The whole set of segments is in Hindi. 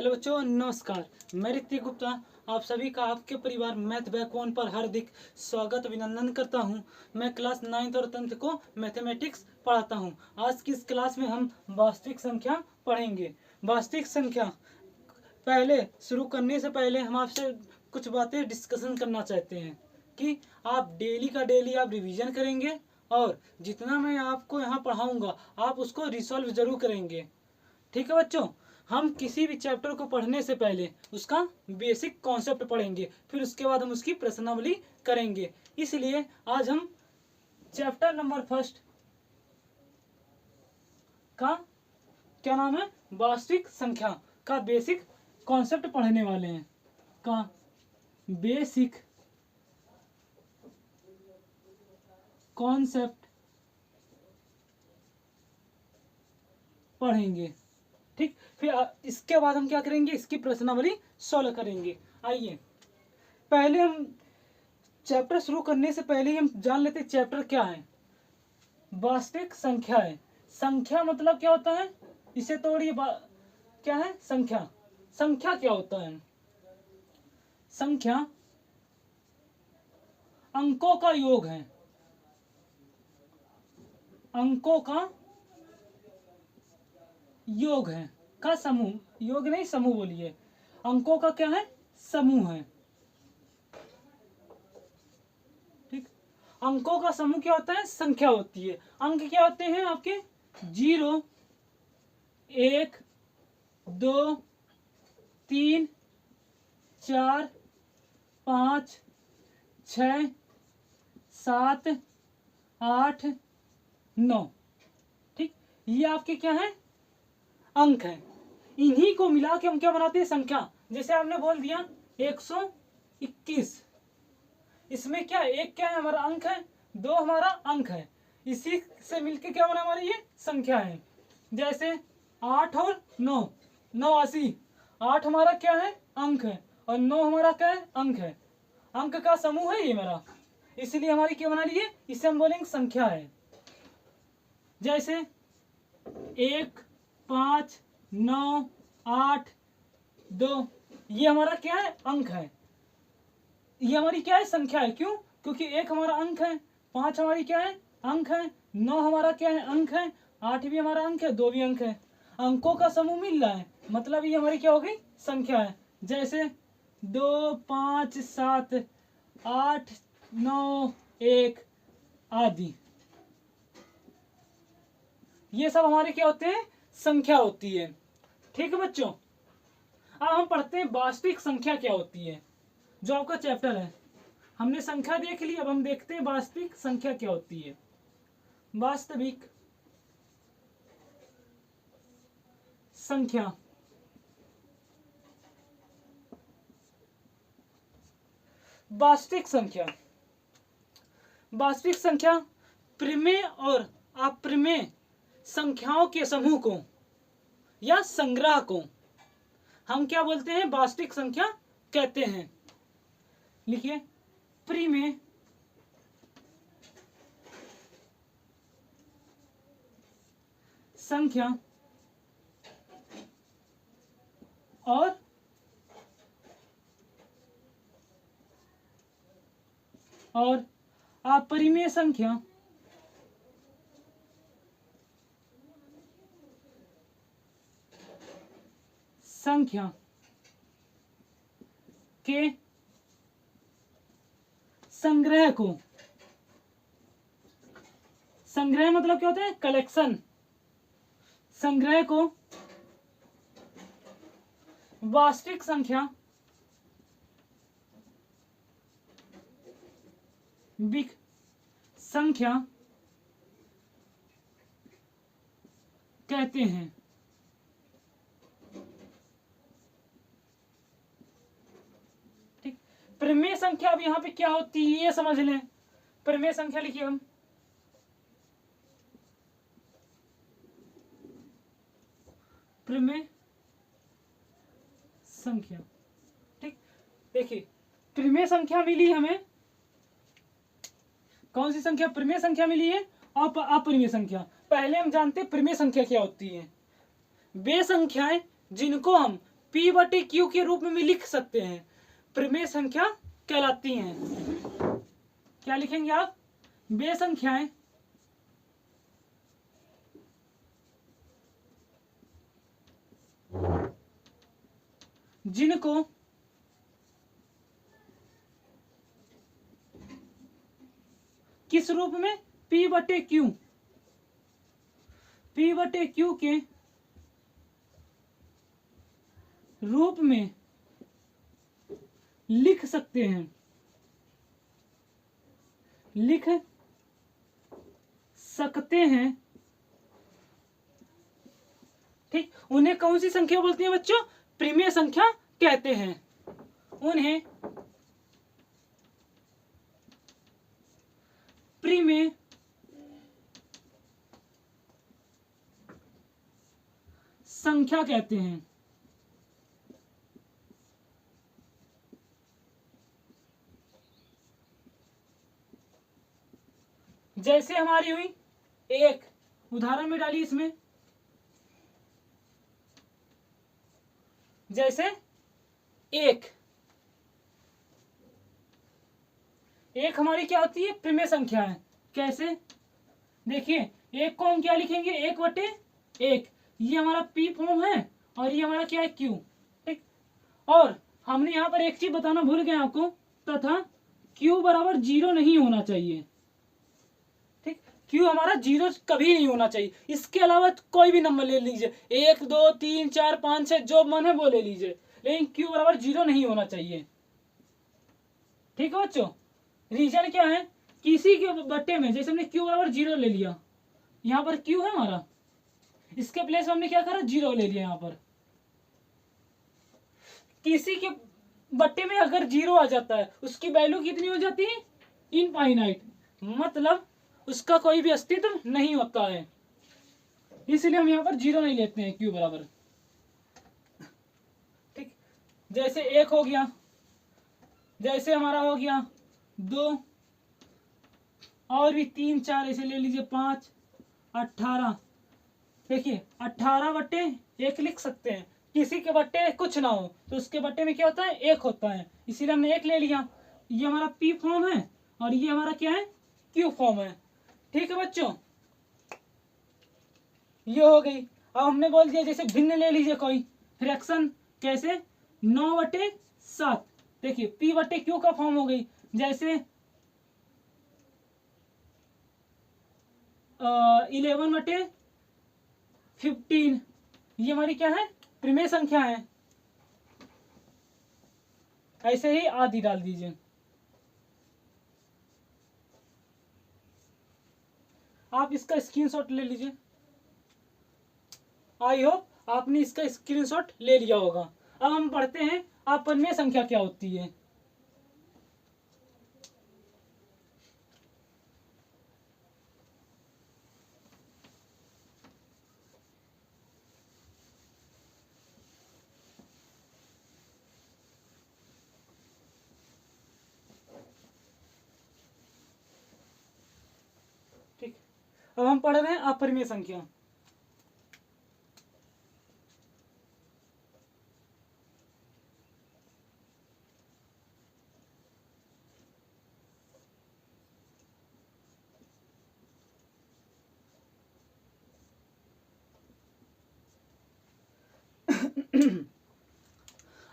हेलो बच्चों, नमस्कार। मैं ऋतिक गुप्ता आप सभी का आपके परिवार मैथ बैकबोन पर हार्दिक स्वागत अभिनंदन करता हूं। मैं क्लास 9th और 10th को मैथमेटिक्स पढ़ाता हूं। आज की इस क्लास में हम वास्तविक संख्या पढ़ेंगे। वास्तविक संख्या पहले शुरू करने से पहले हम आपसे कुछ बातें डिस्कशन करना चाहते हैं कि आप डेली का डेली आप रिवीजन करेंगे और जितना मैं आपको यहाँ पढ़ाऊँगा आप उसको रिसॉल्व जरूर करेंगे। ठीक है बच्चों, हम किसी भी चैप्टर को पढ़ने से पहले उसका बेसिक कॉन्सेप्ट पढ़ेंगे, फिर उसके बाद हम उसकी प्रश्नावली करेंगे। इसलिए आज हम चैप्टर नंबर फर्स्ट का क्या नाम है, वास्तविक संख्या का बेसिक कॉन्सेप्ट पढ़ने वाले हैं। का बेसिक कॉन्सेप्ट पढ़ेंगे। ठीक, फिर इसके बाद हम क्या करेंगे, इसकी प्रश्नावली सॉल्व करेंगे। आइए पहले हम चैप्टर शुरू करने से पहले ही हम जान लेते चैप्टर क्या है। वास्तविक संख्या है। संख्या मतलब क्या होता है, इसे तोड़िए। क्या है संख्या? संख्या क्या होता है? संख्या अंकों का योग है। अंकों का योग है, का समूह। योग नहीं, समूह बोलिए। अंकों का क्या है? समूह है। ठीक, अंकों का समूह क्या होता है? संख्या होती है। अंक क्या होते हैं आपके? 0, 1, 2, 3, 4, 5, 6, 7, 8, 9। ठीक, ये आपके क्या है? अंक है। इन्हीं को मिला के हम क्या बनाते हैं? संख्या। जैसे आपने बोल दिया 121, इसमें क्या, एक क्या है हमारा? अंक है। 2 हमारा अंक है। इसी से मिलके क्या बना हमारी ये संख्या है। जैसे 8 और 9, 89। 8 हमारा क्या है? अंक है, और 9 हमारा क्या है? अंक है। अंक का समूह है ये मेरा, इसलिए हमारी क्या बना लिए, इसे हम बोलेंगे संख्या है। जैसे 1, 5, 9, 8, 2, ये हमारा क्या है? अंक है। ये हमारी क्या है? संख्या है। क्यों? क्योंकि 1 हमारा अंक है, 5 हमारी क्या है? अंक है, 9 हमारा क्या है? अंक है, 8 भी हमारा अंक है, 2 भी अंक है। अंकों का समूह मिल रहा है, मतलब ये हमारी क्या हो गई? संख्या है। जैसे 2, 5, 7, 8, 9, 1 आदि, ये सब हमारे क्या होते हैं? संख्या होती है। ठीक है बच्चों, अब हम पढ़ते हैं वास्तविक संख्या क्या होती है, जो आपका चैप्टर है। हमने संख्या देख ली, अब हम देखते हैं वास्तविक संख्या क्या होती है। वास्तविक संख्या वास्तविक संख्या वास्तविक संख्या परिमेय और अप्रमेय संख्याओं के समूह को या संग्रह को हम क्या बोलते हैं? वास्तविक संख्या कहते हैं। लिखिए, परिमेय संख्या और अपरिमेय संख्या के संग्रह को, संग्रह मतलब क्या होता है? कलेक्शन। संग्रह को वास्तविक संख्या संख्या कहते हैं। ठीक, परिमेय संख्या अब यहाँ पे क्या होती है ये समझ लें। परिमेय संख्या लिखिए हम, परिमेय संख्या। ठीक, देखिए परिमेय संख्या मिली हमें, कौन सी संख्या? परिमेय संख्या मिली है। और अपरिमेय संख्या, पहले हम जानते हैं परिमेय संख्या क्या होती है। वे संख्याएं जिनको हम P बटे Q के रूप में भी लिख सकते हैं, परिमेय संख्या कहलाती हैं। क्या लिखेंगे आप? वे संख्याएं जिनको किस रूप में? P बटे Q, P बटे Q के रूप में लिख सकते हैं, लिख सकते हैं। ठीक, उन्हें कौन सी संख्या बोलती हैं बच्चों? परिमेय संख्या कहते हैं। उन्हें परिमेय संख्या कहते हैं। जैसे हमारी हुई एक, उदाहरण में डाली इसमें, जैसे एक हमारी क्या होती है? परिमेय संख्या है। कैसे? देखिए, एक को हम क्या लिखेंगे? 1/1, ये हमारा P फॉर्म है और ये हमारा क्या है? Q। ठीक, और हमने यहाँ पर एक चीज बताना भूल गए आपको, तथा Q बराबर 0 नहीं होना चाहिए। ठीक, Q हमारा 0 कभी नहीं होना चाहिए। इसके अलावा कोई भी नंबर ले लीजिए, 1 2 3 4 5 6, जो मन है वो ले लीजिए, लेकिन Q बराबर 0 नहीं होना चाहिए। ठीक है बच्चों, रीजन क्या है? किसी के बट्टे में जैसे हमने Q बराबर 0 ले लिया, यहाँ पर Q है हमारा, इसके प्लेस में हमने क्या करा? 0 ले लिया। यहाँ पर किसी के बट्टे में अगर 0 आ जाता है, उसकी वैल्यू कितनी हो जाती है? इनफाइनाइट, मतलब उसका कोई भी अस्तित्व नहीं होता है। इसलिए हम यहाँ पर 0 नहीं लेते हैं Q बराबर। ठीक, जैसे 1 हो गया, जैसे हमारा हो गया 2, और भी 3 4 ऐसे ले लीजिए, 5 18। देखिए 18/1 लिख सकते हैं। किसी के बट्टे कुछ ना हो तो उसके बट्टे में क्या होता है? 1 होता है, इसीलिए हमने 1 ले लिया। ये हमारा P फॉर्म है और ये हमारा क्या है? Q फॉर्म है। ठीक है बच्चों, ये हो गई। अब हमने बोल दिया जैसे भिन्न ले लीजिए कोई फ्रैक्शन, कैसे? 9/7। देखिए P बटे Q का फॉर्म हो गई, जैसे 11/15, ये हमारी क्या है? परिमेय संख्या है। ऐसे ही आदि डाल दीजिए। आप इसका स्क्रीनशॉट ले लीजिए। आई होप आपने इसका स्क्रीनशॉट ले लिया होगा। अब हम पढ़ते हैं अपरिमेय संख्या क्या होती है। ठीक, अब हम पढ़ रहे हैं अपरिमेय संख्या।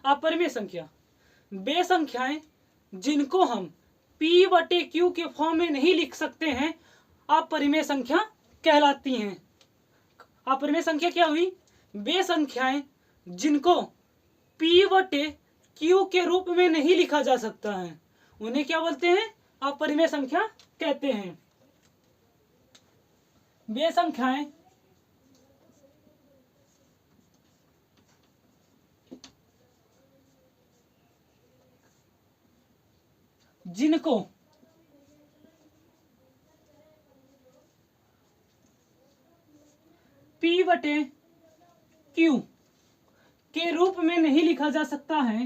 अपरिमेय संख्या वे संख्याएं जिनको हम P बटे Q के फॉर्म में नहीं लिख सकते हैं, अपरिमेय संख्या कहलाती हैं। अपरिमेय संख्या क्या हुई? वे संख्याएं जिनको P बटे Q के रूप में नहीं लिखा जा सकता है, उन्हें क्या बोलते हैं? अपरिमेय संख्या कहते हैं। वे संख्याएं जिनको P बटे Q के रूप में नहीं लिखा जा सकता है,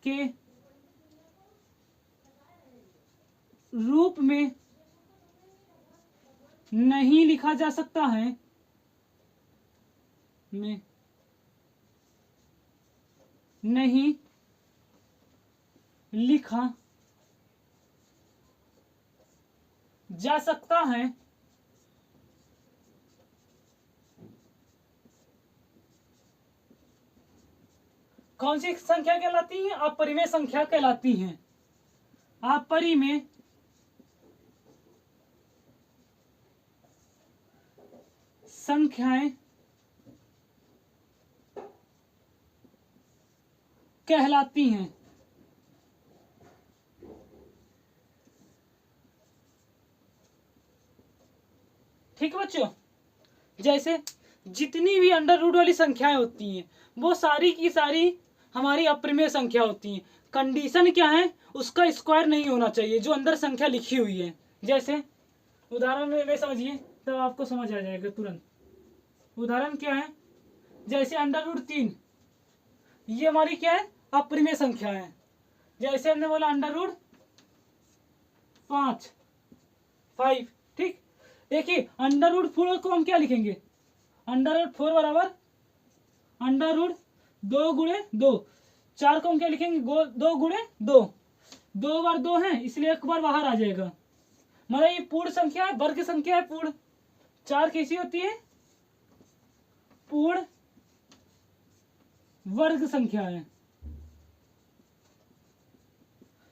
के रूप में नहीं लिखा जा सकता है, में नहीं लिखा जा सकता है। कौन सी संख्या कहलाती है? अपरिमेय संख्या कहलाती है। अपरिमेय संख्याएं कहलाती हैं। ठीक है बच्चों, जैसे जितनी भी अंडर रूट वाली संख्याएं होती हैं वो सारी की सारी हमारी अपरिमेय संख्या होती हैं। कंडीशन क्या है? उसका स्क्वायर नहीं होना चाहिए जो अंदर संख्या लिखी हुई है। जैसे उदाहरण में समझिए तो आपको समझ आ जाएगा तुरंत। उदाहरण क्या है? जैसे अंडर रूट 3, ये हमारी क्या है? अपरिमेय संख्या है। जैसे हमने बोला अंडर रूट 5, ठीक। देखिए अंडर रूट 4 को हम क्या लिखेंगे? अंडर रूट 4 बराबर अंडर रूट 2 गुणे 2। 4 को हम क्या लिखेंगे? 2 गुणे 2। 2 बार 2 है इसलिए एक बार बाहर आ जाएगा। मतलब ये पूर्ण संख्या है, वर्ग संख्या है पूर्ण। 4 कैसी होती है? पूर्ण वर्ग संख्या है।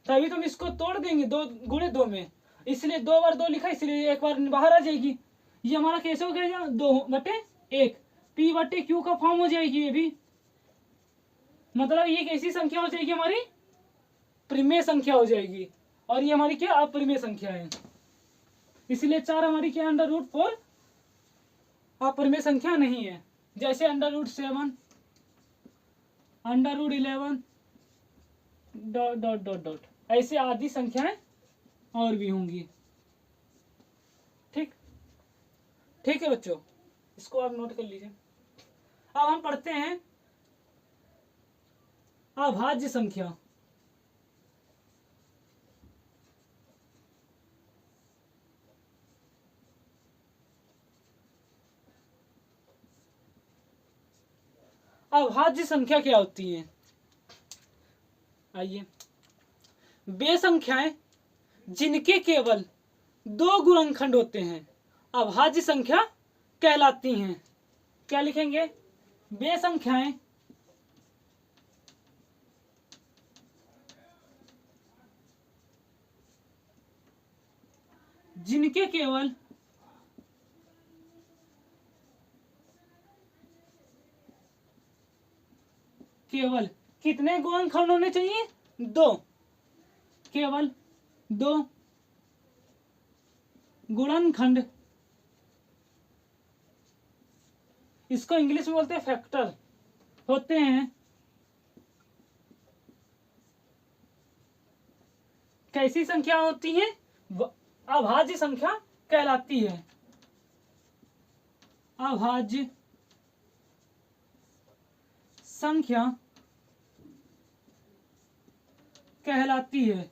तभी तुम इसको तोड़ देंगे 2 गुणे 2 में, इसलिए 2 बार 2 लिखा इसलिए एक बार बाहर आ जाएगी। ये हमारा कैसे हो गया? 2/1 P/Q का फॉर्म हो जाएगी ये भी। मतलब ये कैसी संख्या हो जाएगी? हमारी परिमेय संख्या हो जाएगी। और ये हमारी क्या? अपरिमेय संख्या है। इसलिए 4 हमारी क्या? अंडर रूट 4 अपरिमेय संख्या नहीं है। जैसे under root 7, under root 11 dot dot dot dot, ऐसे आदि संख्याएं और भी होंगी। ठीक ठीक है बच्चों, इसको आप नोट कर लीजिए। अब हम पढ़ते हैं अभाज्य संख्या। अभाज्य संख्या क्या होती है? आइए, वे संख्याएं जिनके केवल 2 गुणनखंड होते हैं अभाज्य संख्या कहलाती हैं। क्या लिखेंगे? वे संख्याएं जिनके केवल कितने गुणनखंड होने चाहिए? 2। केवल 2 गुणनखंड, इसको इंग्लिश में बोलते हैं फैक्टर, होते हैं। कैसी संख्या होती है? अभाज्य संख्या कहलाती है। अभाज्य संख्या कहलाती है।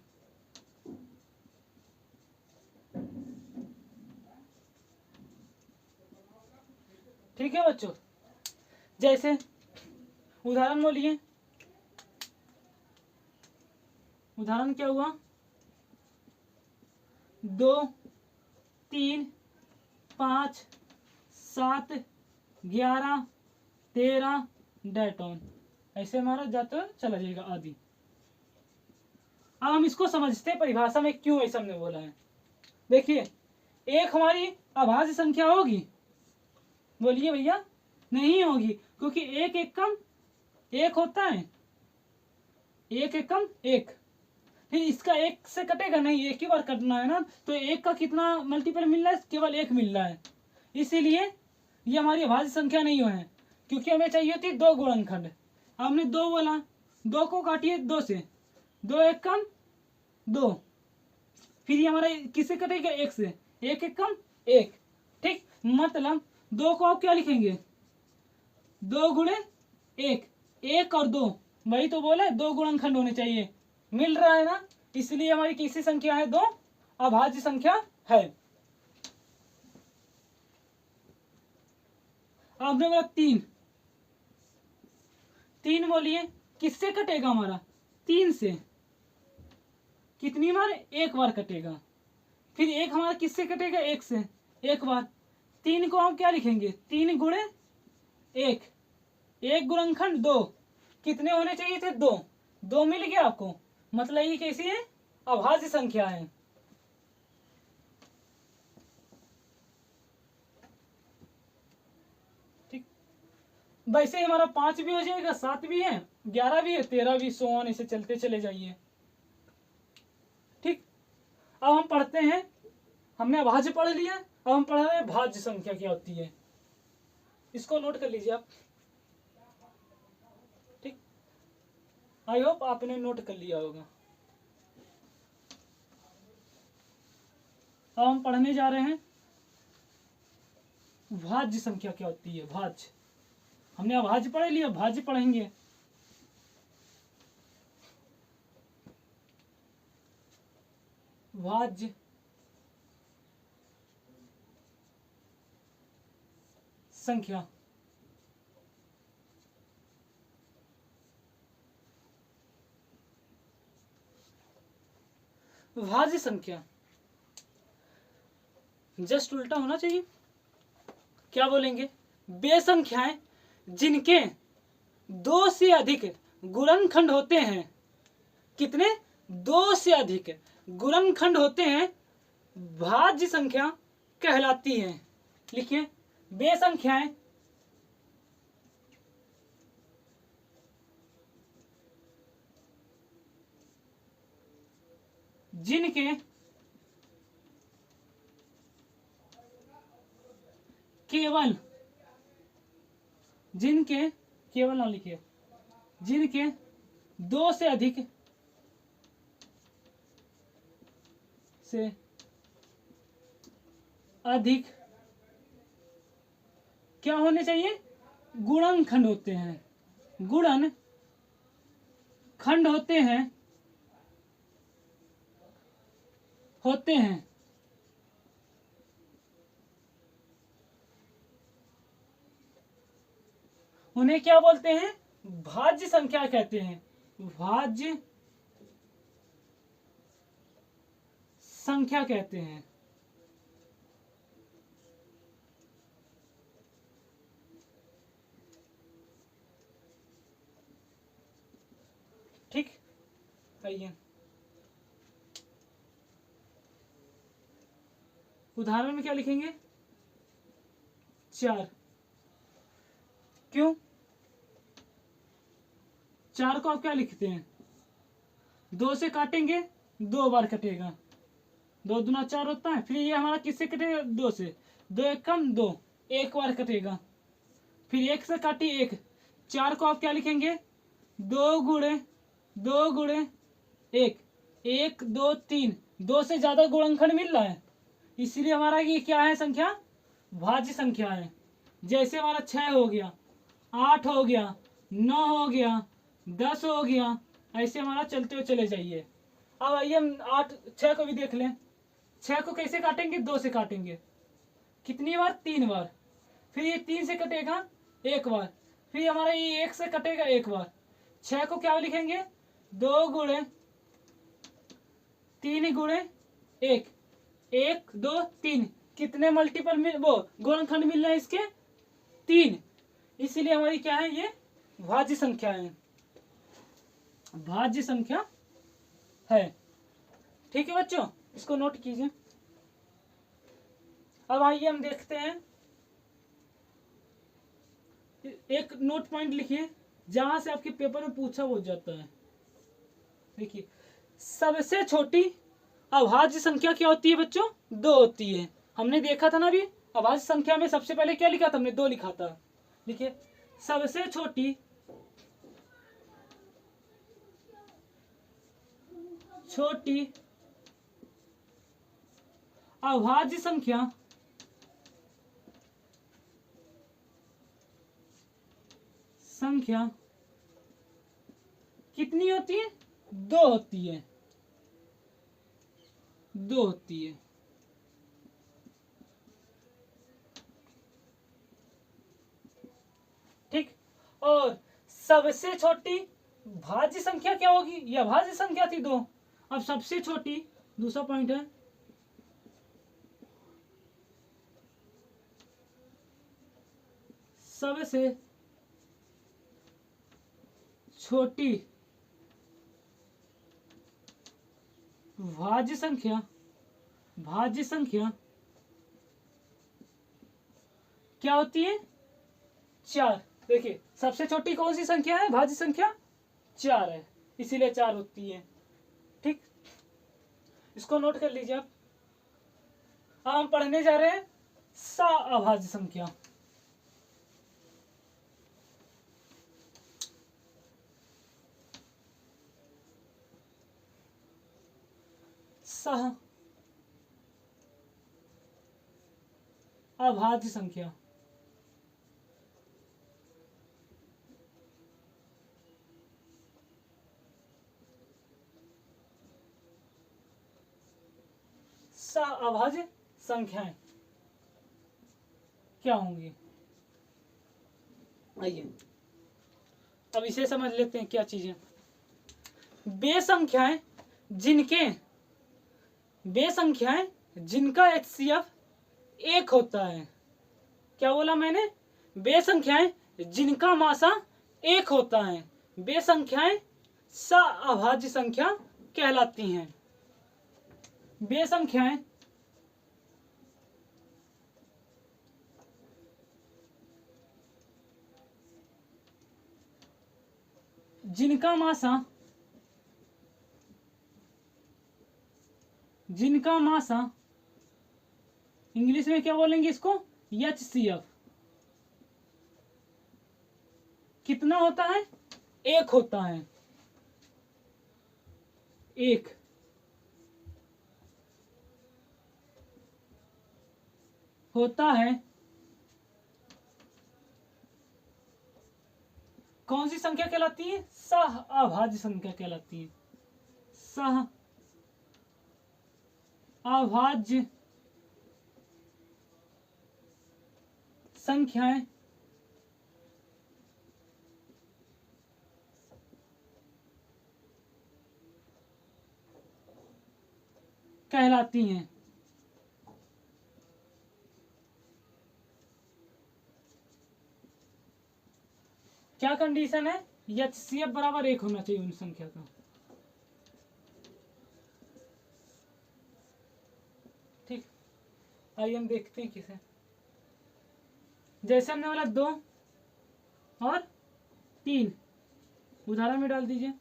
ठीक है बच्चों, जैसे उदाहरण बोलिए। उदाहरण क्या हुआ? 2, 3, 5, 7, 11, 13 डेटोन, ऐसे हमारा जाता चला जाएगा आदि। अब हम इसको समझते हैं परिभाषा में क्यों ऐसा हमने बोला है। देखिए, एक हमारी अभाज्य संख्या होगी? बोलिए भैया, नहीं होगी, क्योंकि एक एकम 1 होता है। एक एकम 1, फिर इसका 1 से कटेगा नहीं, एक ही बार कटना है ना, तो 1 का कितना मल्टीपल मिल रहा है? केवल 1 मिल रहा है। इसीलिए ये हमारी अभाज्य संख्या नहीं है, क्योंकि हमें चाहिए थी 2 गुणनखंड। हमने 2 बोला, 2 को काटिए 2 से, 2 एकम 2, फिर ये हमारा किससे कटेगा? 1 से, 1 एकम 1। ठीक, मतलब 2 को आप क्या लिखेंगे? 2 गुणे 1, 1 और 2, वही तो बोला 2 गुणनखंड होने चाहिए। मिल रहा है ना? इसलिए हमारी किसी संख्या है? 2 अभाज्य संख्या है। आपने बोला 3 बोलिए, किससे कटेगा हमारा? 3 से। कितनी बार? एक बार कटेगा। फिर एक हमारा किससे कटेगा? 1 से, एक बार। 3 को हम क्या लिखेंगे? 3 गुणे 1, 1 गुणनखंड 2, कितने होने चाहिए थे? 2, 2 मिल गया आपको। मतलब ये कैसी है? अभाज्य संख्या है। ठीक, वैसे हमारा 5 भी हो जाएगा, 7 भी है, 11 भी है, 13 भी, सो ऑन, इसे चलते चले जाइए। ठीक, अब हम पढ़ते हैं। हमने अभाज्य पढ़ लिया, अब हम पढ़ रहे हैं भाज्य संख्या क्या होती है। इसको नोट कर लीजिए आप। ठीक, आई होप आपने नोट कर लिया होगा। अब हम पढ़ने जा रहे हैं भाज्य संख्या क्या होती है। भाज्य, हमने अभाज्य पढ़ लिया, भाज्य पढ़ेंगे। भाज्य संख्या, भाज्य संख्या जस्ट उल्टा होना चाहिए। क्या बोलेंगे? वे संख्याएं जिनके 2 से अधिक गुणनखंड होते हैं। कितने? 2 से अधिक गुणनखंड होते हैं, भाज्य संख्या कहलाती हैं। लिखिए, वे संख्याएं जिनके केवल ना लिखिए, जिनके 2 से अधिक क्या होने चाहिए? गुणनखंड होते हैं। गुणनखंड होते हैं उन्हें क्या बोलते हैं? भाज्य संख्या कहते हैं। भाज्य संख्या कहते हैं। ठीक, आइए उदाहरण में क्या लिखेंगे? 4। क्यों? 4 को आप क्या लिखते हैं? 2 से काटेंगे, 2 बार कटेगा, 2 दूना 4 होता है। फिर ये हमारा किससे कटेगा? 2 से, 2 एक कम 2, एक बार कटेगा। फिर 1 से काटी 1, 4 को आप क्या लिखेंगे? 2 गुणे 1, 1 2 3, 2 से ज्यादा गुणनखंड मिल रहा है, इसलिए हमारा ये क्या है? संख्या भाज्य संख्या है। जैसे हमारा 6 हो गया, 8 हो गया, 9 हो गया, 10 हो गया, ऐसे हमारा चलते हुए चले जाइए। अब आइए हम 6 को भी देख लें। 6 को कैसे काटेंगे? 2 से काटेंगे, कितनी बार? 3 बार। फिर ये 3 से कटेगा, एक बार। फिर हमारा ये 1 से कटेगा, एक बार। 6 को क्या लिखेंगे? 2 गुणे 3 गुणे 1, 1 2 3, कितने मल्टीपल मिल वो गुणनखंड मिल रहे हैं इसके? 3। इसीलिए हमारी क्या है? ये भाज्य संख्या है, भाज्य संख्या है। ठीक है बच्चों, इसको नोट कीजिए। अब आइए हम देखते हैं, एक नोट पॉइंट लिखिए जहां से आपके पेपर में पूछा हो जाता है। देखिए, सबसे छोटी अभाज्य संख्या क्या होती है बच्चों? 2 होती है। हमने देखा था ना अभी, अभाज्य संख्या में सबसे पहले क्या लिखा था हमने? 2 लिखा था। देखिए, सबसे छोटी अभाज्य संख्या कितनी होती है? 2 होती है, 2 होती है। ठीक, और सबसे छोटी भाज्य संख्या क्या होगी, यह भाज्य संख्या थी 2। अब सबसे छोटी, दूसरा पॉइंट है, सबसे छोटी भाज्य संख्या क्या होती है, 4। देखिए सबसे छोटी कौन सी संख्या है, भाज्य संख्या 4 है, इसीलिए 4 होती है। ठीक, इसको नोट कर लीजिए आप। अब हम पढ़ने जा रहे हैं अभाज्य संख्या। अभाज्य संख्या अभाज्य संख्याएं क्या होंगी, आइए अब इसे समझ लेते हैं क्या चीजें। वे संख्याएं जिनका HCF 1 होता है। क्या बोला मैंने, वे संख्याएं जिनका मासा 1 होता है, वे संख्याएं अभाज्य संख्या कहलाती हैं। वे संख्याएं जिनका मासा इंग्लिश में क्या बोलेंगे इसको, HCF कितना होता है, 1 होता है, 1 होता है। कौन सी संख्या कहलाती है, अभाज्य संख्या कहलाती है। अभाज्य संख्याएं कहलाती हैं। क्या कंडीशन है, HCF बराबर 1 होना चाहिए उन संख्या का। ठीक, आइए हम देखते हैं किसे। जैसे हमने बोला 2 और 3, उदाहरण में डाल दीजिए।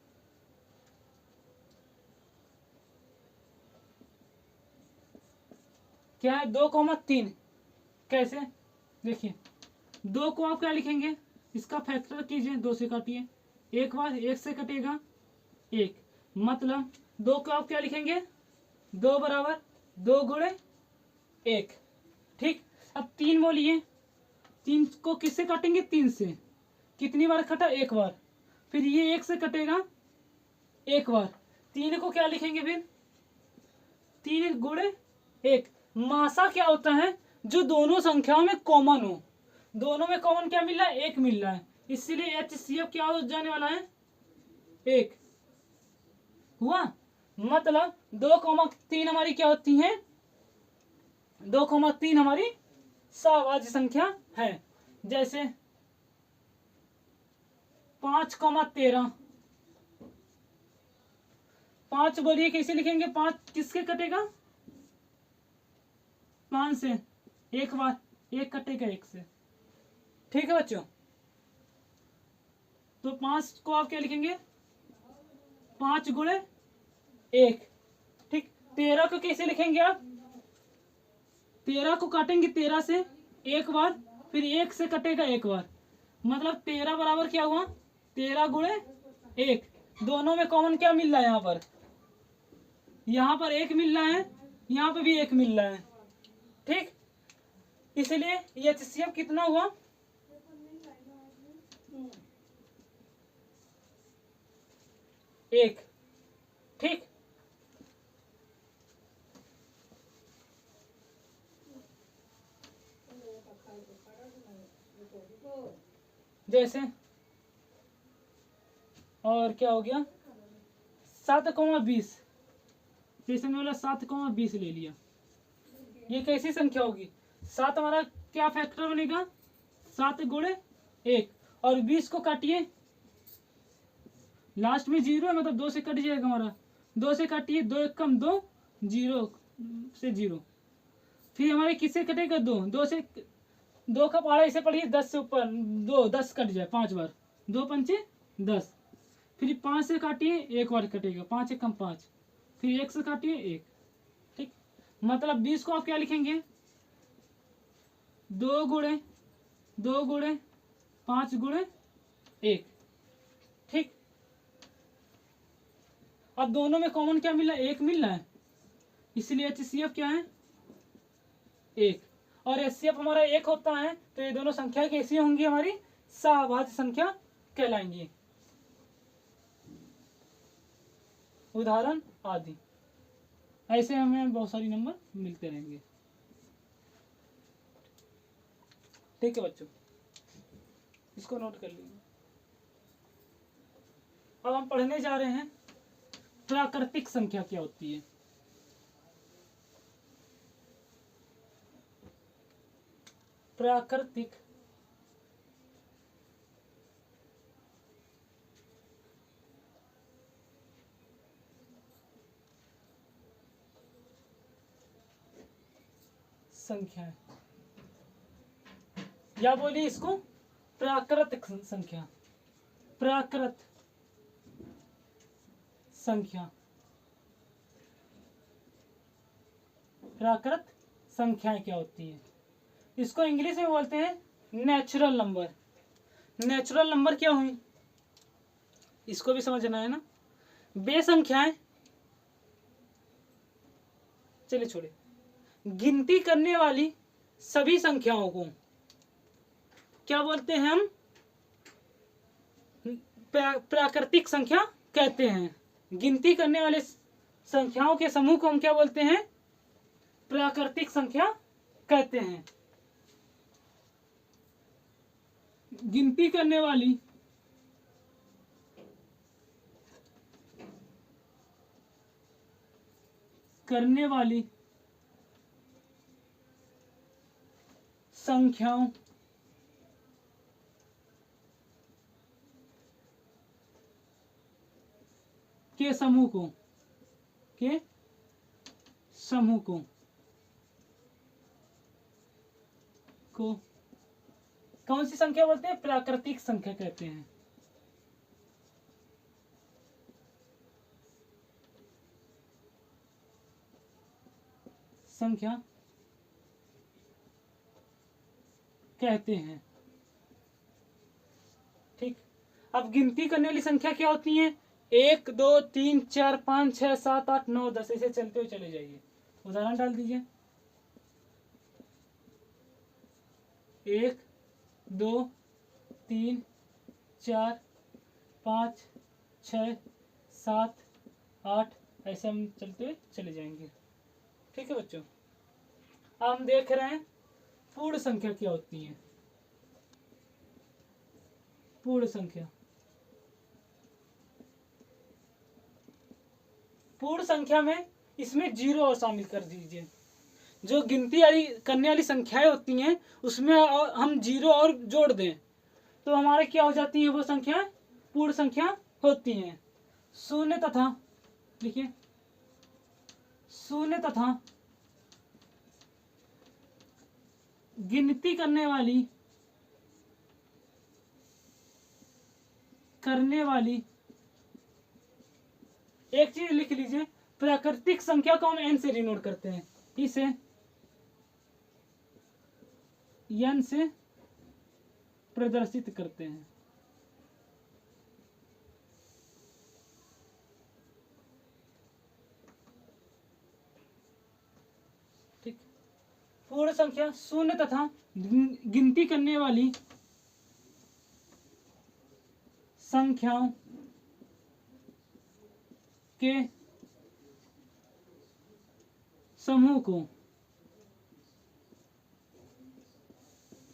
क्या है, 2,3। कैसे, देखिए 2 को आप क्या लिखेंगे, इसका फैक्टर कीजिए, 2 से काटिए, एक बार 1 से कटेगा 1, मतलब 2 को आप क्या लिखेंगे, 2 बराबर 2 गुणे 1। ठीक, अब 3 बोलिए, 3 को किससे काटेंगे, 3 से। कितनी बार कटा, 1 बार, फिर ये 1 से कटेगा 1 बार, 3 को क्या लिखेंगे फिर, 3 गुणे 1। मासा क्या होता है, जो दोनों संख्याओं में कॉमन हो। दोनों में कॉमन क्या मिल रहा है, 1 मिल रहा है, इसीलिए HCF क्या हो जाने वाला है, 1 हुआ। मतलब 2,3 हमारी क्या होती है, 2,3 हमारी अभाज्य संख्या है। जैसे 5,13, 5 बोलिए कैसे लिखेंगे, 5 किसके कटेगा, 5 से, एक बार 1 कटेगा 1 से। ठीक है बच्चों, तो 5 को आप क्या लिखेंगे, 5 गुणे 1। ठीक, 13 को कैसे लिखेंगे आप, 13 को काटेंगे 13 से 1 बार, फिर 1 से कटेगा 1 बार, मतलब 13 बराबर क्या हुआ, 13 गुणे 1। दोनों में कॉमन क्या मिल रहा है, यहाँ पर 1 मिल रहा है, यहाँ पे भी 1 मिल रहा है। ठीक, इसलिए HCF कितना हुआ, 1। ठीक, जैसे और क्या हो गया 7,20, जैसे मैंने बोला 7,20 ले लिया। ये कैसी संख्या होगी? 7 हमारा क्या फैक्टर बनेगा? 7 गुणे 1, और 20 को काटिए, लास्ट में 0 है मतलब 2 से कट जाएगा हमारा, 2 से काटिए, 2 1 कम 2, 0 से 0, फिर हमारे किससे कटेगा? 2 से, 2 का पहाड़ा इसे पढ़िए 10 से ऊपर, 2 10 कट जाए 5 बार, 2 पंचे 10, फिर 5 से काटिए 1 बार कटेगा, 5 1 कम 5, फिर 1 से काटिए 1। ठीक, मतलब 20 को आप क्या लिखेंगे? 2 गुणे 5 गुणे 1। ठीक, अब दोनों में कॉमन क्या मिला? 1 मिल रहा है, इसलिए HCF क्या है? 1, और HCF हमारा 1 होता है, तो ये दोनों संख्या कैसी होंगी? हमारी सहभाज्य संख्या कहलाएंगी। उदाहरण आदि, ऐसे हमें बहुत सारी नंबर मिलते रहेंगे। ठीक है बच्चों, इसको नोट कर लीजिए। अब हम पढ़ने जा रहे हैं प्राकृतिक संख्या क्या होती है। प्राकृतिक संख्या, या बोलिए इसको प्राकृतिक संख्या। प्राकृत संख्या, प्राकृत संख्याएं क्या होती है? इसको इंग्लिश में बोलते हैं नेचुरल नंबर। नेचुरल नंबर क्या हुई? इसको भी समझना है ना। वे संख्याएं, चलिए छोड़े, गिनती करने वाली सभी संख्याओं को क्या बोलते हैं हम? प्राकृतिक संख्या कहते हैं। गिनती करने वाले संख्याओं के समूह को हम क्या बोलते हैं? प्राकृतिक संख्या कहते हैं। गिनती करने वाली संख्याओं के समूह को कौन सी संख्या बोलते हैं? प्राकृतिक संख्या कहते हैं। संख्या कहते हैं। ठीक, अब गिनती करने वाली संख्या क्या होती है? 1 2 3 4 5 6 7 8 9 10, ऐसे चलते हुए चले जाइए। उदाहरण डाल दीजिए। 1 2 3 4 5 6 7 8, ऐसे हम चलते हुए चले जाएंगे। ठीक है बच्चों, अब हम देख रहे हैं पूर्ण संख्या क्या होती है। पूर्ण संख्या, पूर्ण संख्या में इसमें 0 और शामिल कर दीजिए। जो गिनती वाली करने वाली संख्याएं होती हैं उसमें हम 0 और जोड़ दें तो हमारे क्या हो जाती हैं? वो संख्या पूर्ण संख्या होती हैं। शून्य तथा, देखिए, शून्य तथा गिनती करने वाली एक चीज लिख लीजिए, प्राकृतिक संख्या को हम n से डिनोट करते हैं, इसे n से प्रदर्शित करते हैं। ठीक, पूर्ण संख्या शून्य तथा गिनती करने वाली संख्याओं के समूह को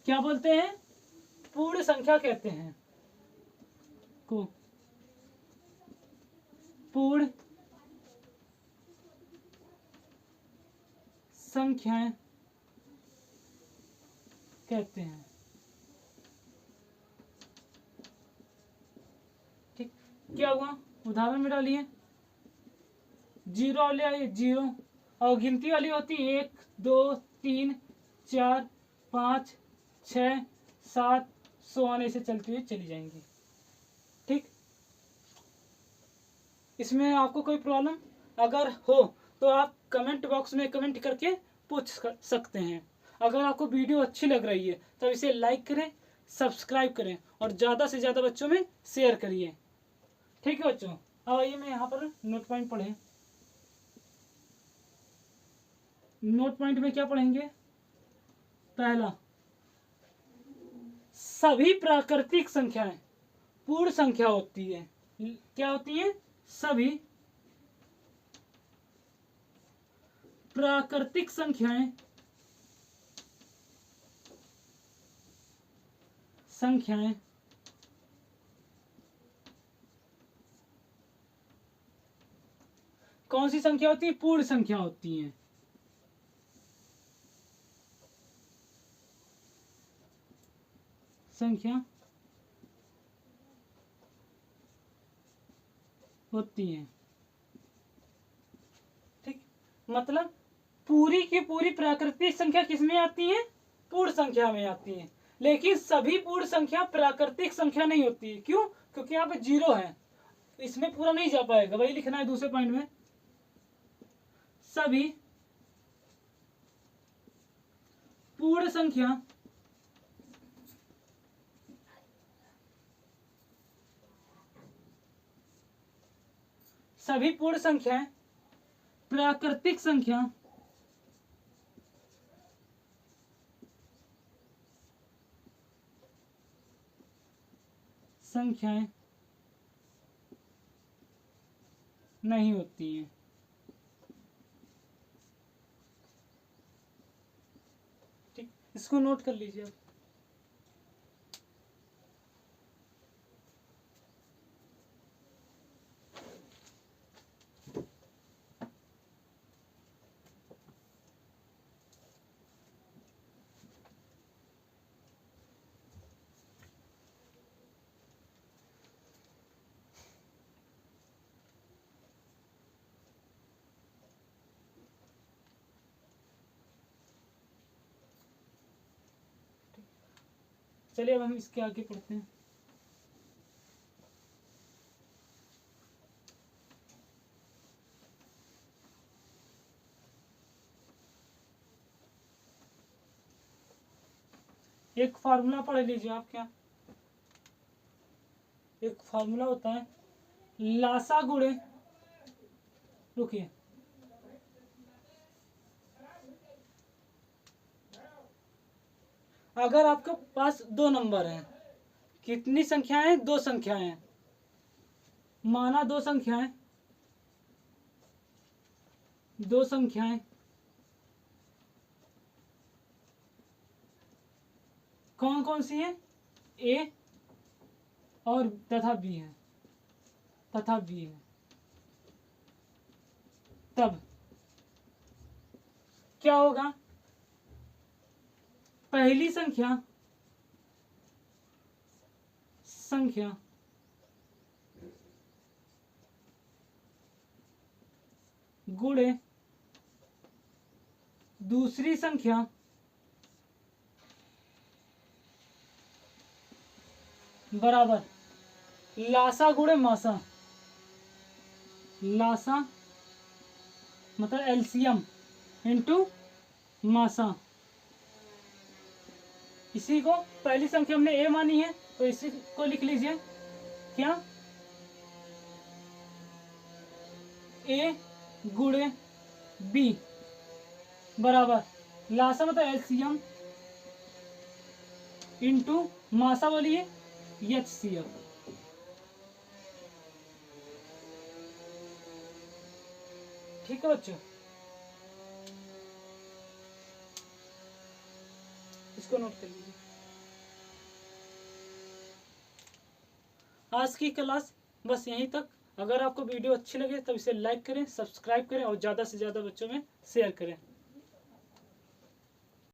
क्या बोलते हैं? पूर्ण संख्या कहते हैं। को पूर्ण संख्याएं कहते हैं। ठीक, क्या हुआ, उदाहरण में डालिए, जीरो वाले आइए, जीरो और गिनती वाली होती है 1 2 3 4 5 6 7 100 आने से चलती हुई चली जाएंगी। ठीक, इसमें आपको कोई प्रॉब्लम अगर हो तो आप कमेंट बॉक्स में कमेंट करके पूछ सकते हैं। अगर आपको वीडियो अच्छी लग रही है तो इसे लाइक करें, सब्सक्राइब करें और ज़्यादा से ज़्यादा बच्चों में शेयर करिए। ठीक है बच्चों, अब आइए मैं यहाँ पर नोट पॉइंट पढ़ें। नोट पॉइंट में क्या पढ़ेंगे, पहला, सभी प्राकृतिक संख्याएं पूर्ण संख्या होती है। क्या होती है, सभी प्राकृतिक संख्याएं कौन सी संख्या होती है, पूर्ण संख्या होती है। संख्या होती है। ठीक, मतलब पूरी की पूरी प्राकृतिक संख्या किसमें आती है, पूर्ण संख्या में आती है। लेकिन सभी पूर्ण संख्या प्राकृतिक संख्या नहीं होती है। क्यों, क्योंकि यहाँ पे जीरो है, इसमें पूरा नहीं जा पाएगा, वही लिखना है दूसरे पॉइंट में। सभी पूर्ण संख्या सभी पूर्ण संख्याएं प्राकृतिक संख्याएं नहीं होती हैं। ठीक, इसको नोट कर लीजिए आप। चलिए अब हम इसके आगे पढ़ते हैं। एक फार्मूला पढ़ लीजिए आप। क्या, एक फार्मूला होता है लासा गुणे, रुकिए, अगर आपके पास दो नंबर हैं, कितनी संख्याएं, दो संख्याएं, माना दो संख्याएं कौन कौन सी हैं, ए और तथा बी है, तब क्या होगा, पहली संख्या गुणे दूसरी संख्या बराबर लासा गुणे मासा। लासा मतलब एलसीएम इंटू मासा। इसी को पहली संख्या हमने ए मानी है तो इसी को लिख लीजिए। क्या, ए गुणे बी बराबर लासा मतलब एलसीएम इंटू मासा बोलिए एचसीएफ। ठीक है बच्चों, इसको नोट कर लीजिए। आज की क्लास बस यहीं तक। अगर आपको वीडियो अच्छी लगे तो इसे लाइक करें, सब्सक्राइब करें और ज़्यादा से ज़्यादा बच्चों में शेयर करें।